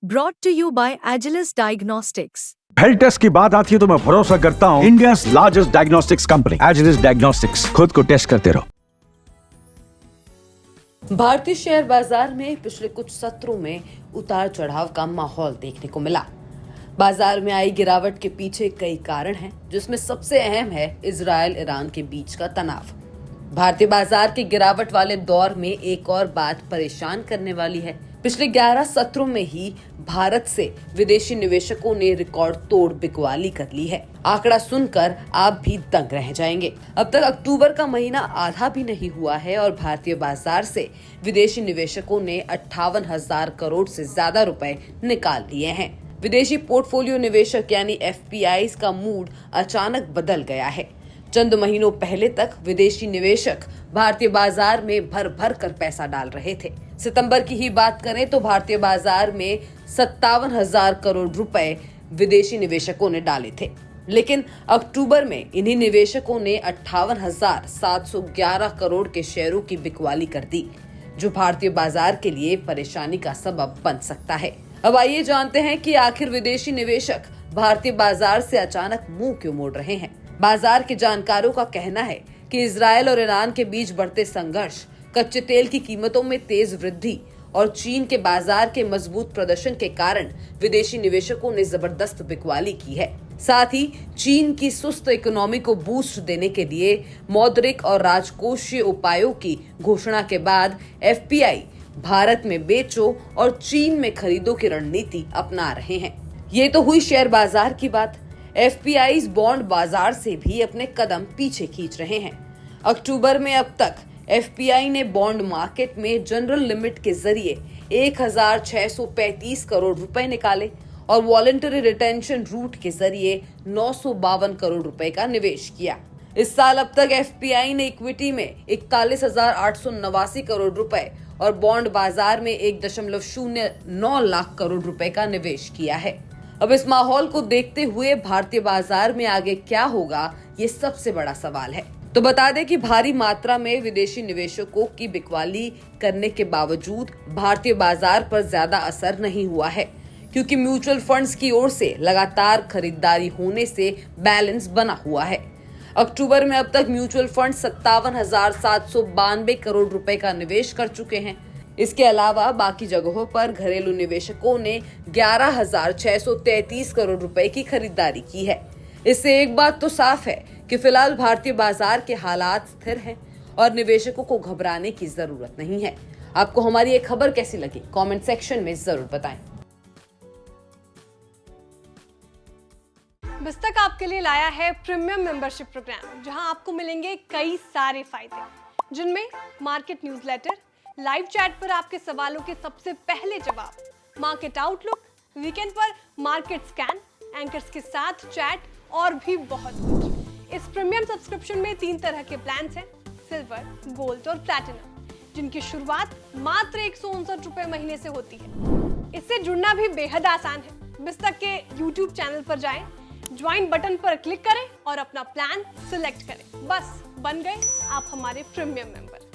Brought to you by Agilus Diagnostics. Health test की बात आती है तो मैं भरोसा करता हूँ India largest diagnostics company Agilus Diagnostics. खुद को टेस्ट करते रहो। भारतीय शेयर बाजार में पिछले कुछ सत्रों में उतार चढ़ाव का माहौल देखने को मिला। बाजार में आई गिरावट के पीछे कई कारण हैं, जिसमें सबसे अहम है इजराइल ईरान के बीच का तनाव। भारतीय बाजार की गिरावट वाले दौर में एक और बात परेशान करने वाली है। पिछले 11 सत्रों में ही भारत से विदेशी निवेशकों ने रिकॉर्ड तोड़ बिकवाली कर ली है। आंकड़ा सुनकर आप भी दंग रह जाएंगे। अब तक अक्टूबर का महीना आधा भी नहीं हुआ है और भारतीय बाजार से विदेशी निवेशकों ने 58,000 करोड़ से ज्यादा रुपए निकाल लिए हैं। विदेशी पोर्टफोलियो निवेशक यानी एफपीआईज का मूड अचानक बदल गया है। चंद महीनों पहले तक विदेशी निवेशक भारतीय बाजार में भर भर कर पैसा डाल रहे थे। सितंबर की ही बात करें तो भारतीय बाजार में 57,000 करोड़ रुपए विदेशी निवेशकों ने डाले थे, लेकिन अक्टूबर में इन्हीं निवेशकों ने 58,711 करोड़ के शेयरों की बिकवाली कर दी, जो भारतीय बाजार के लिए परेशानी का सबब बन सकता है। अब आइए जानते हैं कि आखिर विदेशी निवेशक भारतीय बाजार से अचानक मुंह क्यों मोड़ रहे हैं। बाजार के जानकारों का कहना है कि इजरायल और ईरान के बीच बढ़ते संघर्ष, कच्चे तेल की कीमतों में तेज वृद्धि और चीन के बाजार के मजबूत प्रदर्शन के कारण विदेशी निवेशकों ने जबरदस्त बिकवाली की है। साथ ही चीन की सुस्त इकोनॉमी को बूस्ट देने के लिए मौद्रिक और राजकोषीय उपायों की घोषणा के बाद एफपीआई भारत में बेचो और चीन में खरीदो की रणनीति अपना रहे हैं। ये तो हुई शेयर बाजार की बात। एफपीआईज बॉन्ड बाजार से भी अपने कदम पीछे खींच रहे हैं। अक्टूबर में अब तक एफपीआई ने बॉन्ड मार्केट में जनरल लिमिट के जरिए 1,635 करोड़ रुपए निकाले और वॉलंटरी रिटेंशन रूट के जरिए 952 करोड़ रुपए का निवेश किया। इस साल अब तक एफपीआई ने इक्विटी में 41,889 करोड़ रुपए और बॉन्ड बाजार में 1.09 लाख करोड़ रुपए का निवेश किया है। अब इस माहौल को देखते हुए भारतीय बाजार में आगे क्या होगा, ये सबसे बड़ा सवाल है। तो बता दें कि भारी मात्रा में विदेशी निवेशकों की बिकवाली करने के बावजूद भारतीय बाजार पर ज्यादा असर नहीं हुआ है, क्योंकि म्यूचुअल फंड्स की ओर से लगातार खरीदारी होने से बैलेंस बना हुआ है। अक्टूबर में अब तक म्यूचुअल फंड 57,792 करोड़ रुपए का निवेश कर चुके हैं। इसके अलावा बाकी जगहों पर घरेलू निवेशकों ने 11,633 करोड़ रुपए की खरीदारी की है। इससे एक बात तो साफ है कि फिलहाल भारतीय बाजार के हालात स्थिर हैं और निवेशकों को घबराने की जरूरत नहीं है। आपको हमारी ये खबर कैसी लगी, कमेंट सेक्शन में जरूर बताएं। बिस्तक आपके लिए लाया है प्रीमियम मेंबरशिप प्रोग्राम, जहां आपको मिलेंगे कई सारे फायदे, जिनमें मार्केट न्यूज़लेटर, लाइव चैट पर आपके सवालों के सबसे पहले जवाब, मार्केट आउटलुक, वीकेंड पर मार्केट स्कैन, एंकर्स के साथ चैट और भी बहुत कुछ। इस प्रीमियम सब्सक्रिप्शन में 3 तरह के प्लान्स हैं, सिल्वर, गोल्ड और प्लैटिनम, जिनकी शुरुआत मात्र 159 रुपए महीने से होती है। इससे जुड़ना भी बेहद आसान है। बिस्तक के यूट्यूब चैनल पर जाएं, ज्वाइन बटन पर क्लिक करें और अपना प्लान सिलेक्ट करें। बस बन गए आप हमारे प्रीमियम मेंबर।